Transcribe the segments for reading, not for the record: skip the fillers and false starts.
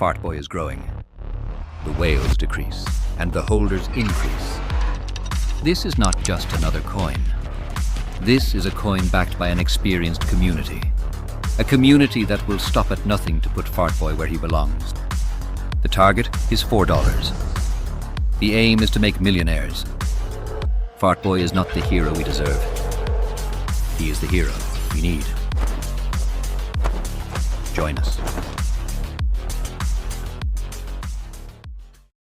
Fartboy is growing. The whales decrease, and the holders increase. This is not just another coin. This is a coin backed by an experienced community. A community that will stop at nothing to put Fartboy where he belongs. The target is $4. The aim is to make millionaires. Fartboy is not the hero we deserve. He is the hero we need. Join us.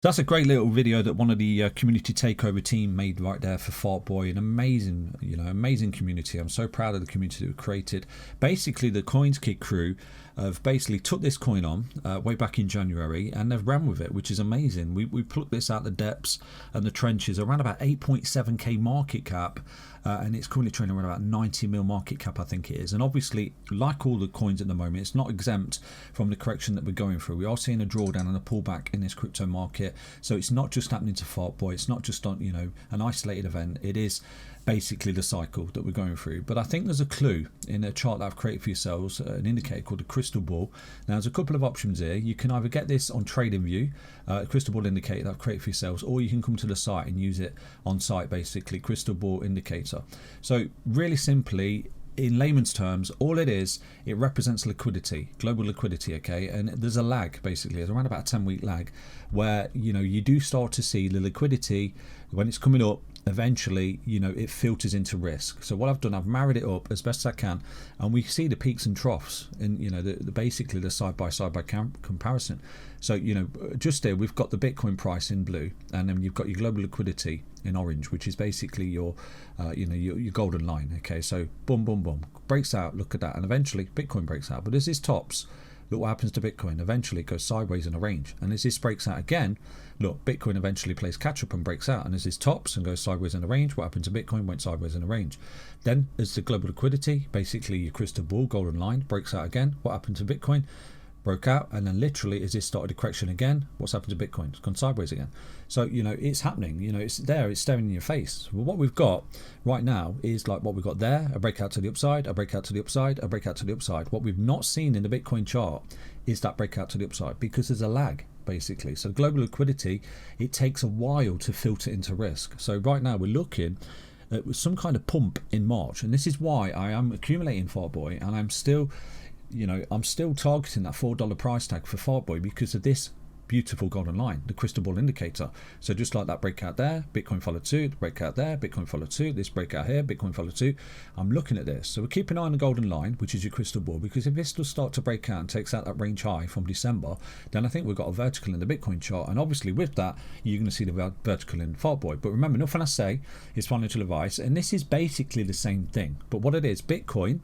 That's a great little video that one of the community takeover team made right there for Fartboy. An amazing, amazing community. I'm so proud of the community that we created. Basically, the CoinsKid crew have basically took this coin on way back in January, and they've ran with it, which is amazing. We plucked this out the depths and the trenches, around about 8.7k market cap, and it's currently trading around about 90 mil market cap, I think it is. And obviously, like all the coins at the moment, it's not exempt from the correction that we're going through. We are seeing a drawdown and a pullback in this crypto market, so it's not just happening to Fartboy. It's not just on an isolated event. It is basically the cycle that we're going through. But I think there's a clue in a chart that I've created for yourselves, an indicator called a crystal ball. Now there's a couple of options here. You can either get this on TradingView, a crystal ball indicator that I've created for yourselves, or you can come to the site and use it on site, basically, crystal ball indicator. So really simply, in layman's terms, all it is, it represents liquidity, global liquidity, okay? And there's a lag, basically. There's around about a 10-week lag where, you do start to see the liquidity when it's coming up. Eventually, it filters into risk. So what I've done, I've married it up as best as I can, and we see the peaks and troughs and basically the side by comparison. So just there we've got the Bitcoin price in blue, and then you've got your global liquidity in orange, which is basically your your golden line. Okay, so boom, boom, boom, breaks out. Look at that, and eventually Bitcoin breaks out. But as this tops, look what happens to Bitcoin. Eventually it goes sideways in a range, and as this breaks out again, look, Bitcoin eventually plays catch up and breaks out, and as this tops and goes sideways in a range, what happened to Bitcoin? Went sideways in a range. Then as the global liquidity, basically your crystal ball golden line, breaks out again, what happened to Bitcoin? Broke out, and then literally as this started a correction again, what's happened to Bitcoin? It's gone sideways again. So it's happening, it's there, it's staring in your face. Well, what we've got right now is like what we've got there, a breakout to the upside, a breakout to the upside, a breakout to the upside. What we've not seen in the Bitcoin chart is that breakout to the upside, because there's a lag, basically. So global liquidity, it takes a while to filter into risk. So right now we're looking at some kind of pump in March, and this is why I am accumulating Fartboy, and I'm still targeting that $4 price tag for Fartboy because of this beautiful golden line, the crystal ball indicator. So just like that breakout there, Bitcoin followed suit, breakout there, Bitcoin followed suit, this breakout here, Bitcoin followed suit. I'm looking at this. So we're keeping an eye on the golden line, which is your crystal ball, because if this does start to break out and takes out that range high from December, then I think we've got a vertical in the Bitcoin chart. And obviously with that, you're going to see the vertical in Fartboy. But remember, nothing I say is financial advice. And this is basically the same thing. But what it is, Bitcoin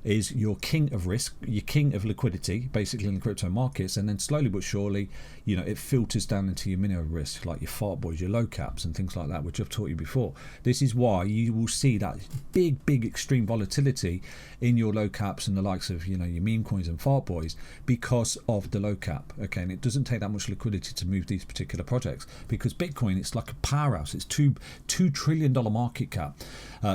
is your king of risk, your king of liquidity, basically in the crypto markets, and then slowly but surely, it filters down into your minimum risk, like your Fartboys, your low caps, and things like that, which I've taught you before. This is why you will see that big extreme volatility in your low caps and the likes of your meme coins and Fartboys, because of the low cap. Okay, and it doesn't take that much liquidity to move these particular projects, because Bitcoin, it's like a powerhouse. It's $2 trillion market cap.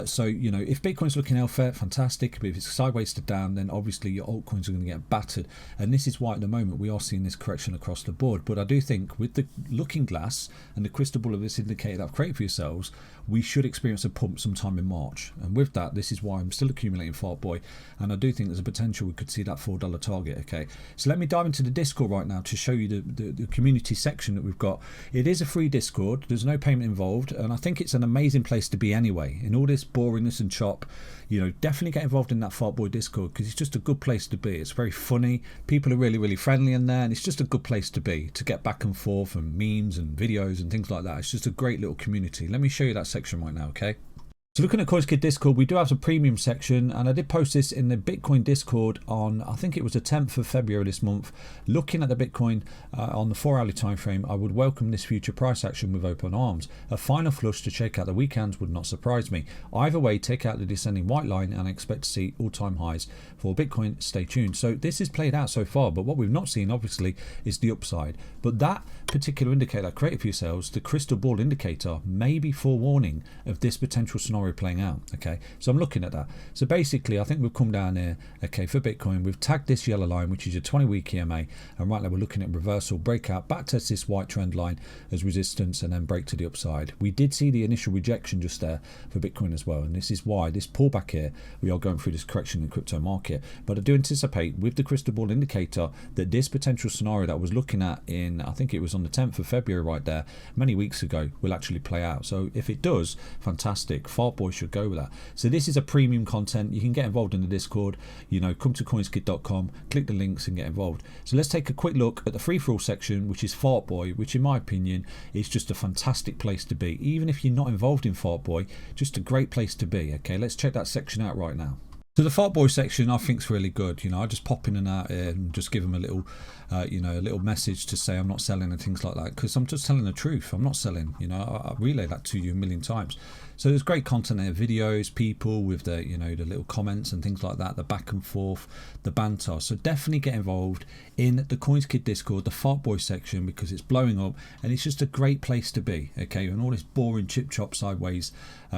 So if Bitcoin's looking healthy, fantastic. But if it's sideways to down, then obviously your altcoins are going to get battered, and this is why at the moment we are seeing this correction across the board. But I do think with the looking glass and the crystal ball of this indicator that I've created for yourselves, we should experience a pump sometime in March. And with that, this is why I'm still accumulating Fartboy, and I do think there's a potential we could see that $4 target. Okay, so let me dive into the Discord right now to show you the community section that we've got. It is a free Discord, there's no payment involved, and I think it's an amazing place to be anyway. In all this boringness and chop, definitely get involved in that Fartboy Discord, because it's just a good place to be. It's very funny, people are really friendly in there, and it's just a good place to be, to get back and forth and memes and videos and things like that. It's just a great little community. Let me show you that section right now, okay? So looking at CoinsKid Discord, we do have a premium section, and I did post this in the Bitcoin Discord on, I think it was the 10th of February this month. Looking at the Bitcoin on the 4-hourly time frame, I would welcome this future price action with open arms. A final flush to check out the weekends would not surprise me. Either way, take out the descending white line, and I expect to see all-time highs for Bitcoin. Stay tuned. So this is played out so far, but what we've not seen, obviously, is the upside. But that particular indicator I created for yourselves, the crystal ball indicator, may be forewarning of this potential scenario scenario playing out. Okay, so I'm looking at that. So basically I think we've come down here, okay, for Bitcoin we've tagged this yellow line, which is your 20-week EMA, and right now we're looking at reversal, breakout, back test this white trend line as resistance, and then break to the upside. We did see the initial rejection just there for Bitcoin as well, and this is why this pullback here, we are going through this correction in the crypto market. But I do anticipate with the crystal ball indicator that this potential scenario that I was looking at in, I think it was on the 10th of February right there, many weeks ago, will actually play out. So if it does, fantastic. Fartboy should go with that. So this is a premium content. You can get involved in the Discord, you know, come to CoinsKid.com, click the links and get involved. So let's take a quick look at the free-for-all section, which is Fartboy, which in my opinion is just a fantastic place to be. Even if you're not involved in Fartboy, just a great place to be. Okay, let's check that section out right now. So the Fartboy section I think is really good. You know, I just pop in and out here and just give them a little, you know, a little message to say I'm not selling and things like that, because I'm just telling the truth. I'm not selling. You know, I relay that to you a million times. So there's great content there, videos, people with the, you know, the little comments and things like that, the back and forth, the banter. So definitely get involved in the CoinsKid Discord, the Fartboy section, because it's blowing up and it's just a great place to be. Okay, and all this boring chip chop sideways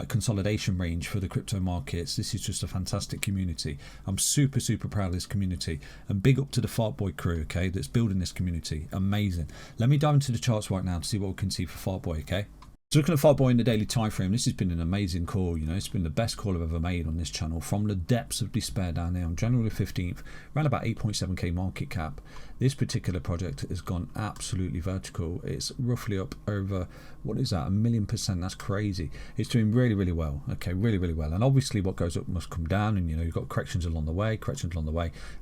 consolidation range for the crypto markets. This is just a fantastic community. I'm super proud of this community, and big up to the Fartboy crew, okay, that's building this community. Amazing. Let me dive into the charts right now to see what we can see for Fartboy. Okay, so looking at Fartboy in the daily time frame, this has been an amazing call. You know, it's been the best call I've ever made on this channel, from the depths of despair down there on January 15th, around about 8.7k market cap. This particular project has gone absolutely vertical. It's roughly up over, what is that, 1,000,000%. That's crazy. It's doing really well. Okay, really well. And obviously what goes up must come down, and you know, you've got corrections along the way,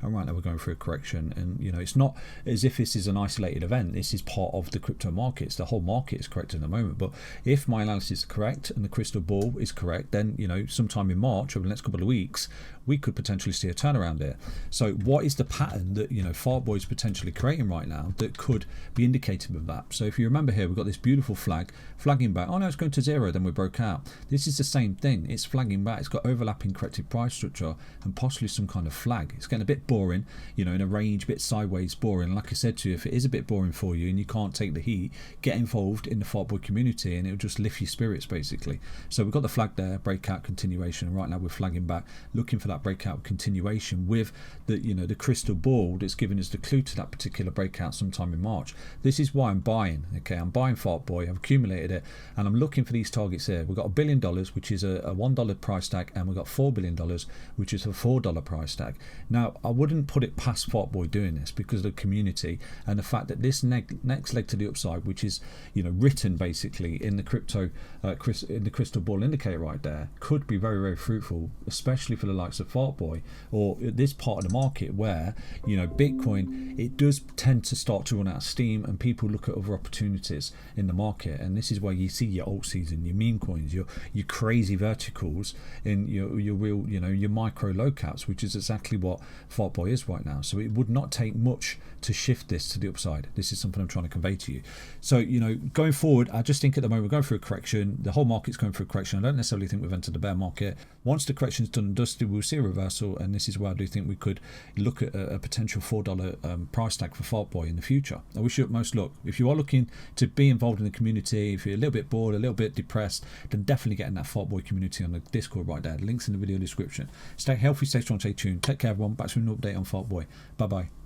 and right now we're going through a correction. And you know, it's not as if this is an isolated event. This is part of the crypto markets. The whole market is correct at the moment. But if my analysis is correct and the crystal ball is correct, then you know, sometime in March, over the next couple of weeks, we could potentially see a turnaround here. So what is the pattern that, you know, Fartboy is potentially creating right now that could be indicative of that? So if you remember here, we've got this beautiful flag flagging back. Oh no, it's going to zero, then we broke out. This is the same thing. It's flagging back. It's got overlapping corrected price structure and possibly some kind of flag. It's getting a bit boring, you know, in a range, a bit sideways boring. Like I said to you, if it is a bit boring for you and you can't take the heat, get involved in the Fartboy community and it'll just lift your spirits basically. So we've got the flag there, breakout, continuation. Right now we're flagging back, looking for that breakout continuation with the, you know, the crystal ball that's giving us the clue to that particular breakout sometime in March. This is why I'm buying. Okay, I'm buying Fartboy. I've accumulated it and I'm looking for these targets here. We've got $1 billion, which is a $1 price tag, and we've got $4 billion, which is a $4 price tag. Now I wouldn't put it past Fartboy doing this because of the community and the fact that this next leg to the upside, which is, you know, written basically in the crypto in the crystal ball indicator right there, could be very fruitful, especially for the likes of Fartboy, or this part of the market where, you know, Bitcoin, it does tend to start to run out of steam and people look at other opportunities in the market. And this is where you see your alt season, your meme coins, your crazy verticals, and your real, you know, your micro low caps, which is exactly what Fartboy is right now. So it would not take much to shift this to the upside. This is something I'm trying to convey to you. So, you know, going forward, I just think at the moment we're going through a correction. The whole market's going through a correction. I don't necessarily think we've entered the bear market. Once the correction's done and dusted, we'll see a reversal, and this is where I do think we could look at a potential $4 price tag for Fartboy in the future. I wish you utmost luck. If you are looking to be involved in the community, if you're a little bit bored, a little bit depressed, then definitely get in that Fartboy community on the Discord right there. The link's in the video description. Stay healthy, stay strong, stay tuned. Take care, everyone. Back to an update on Fartboy. Bye bye.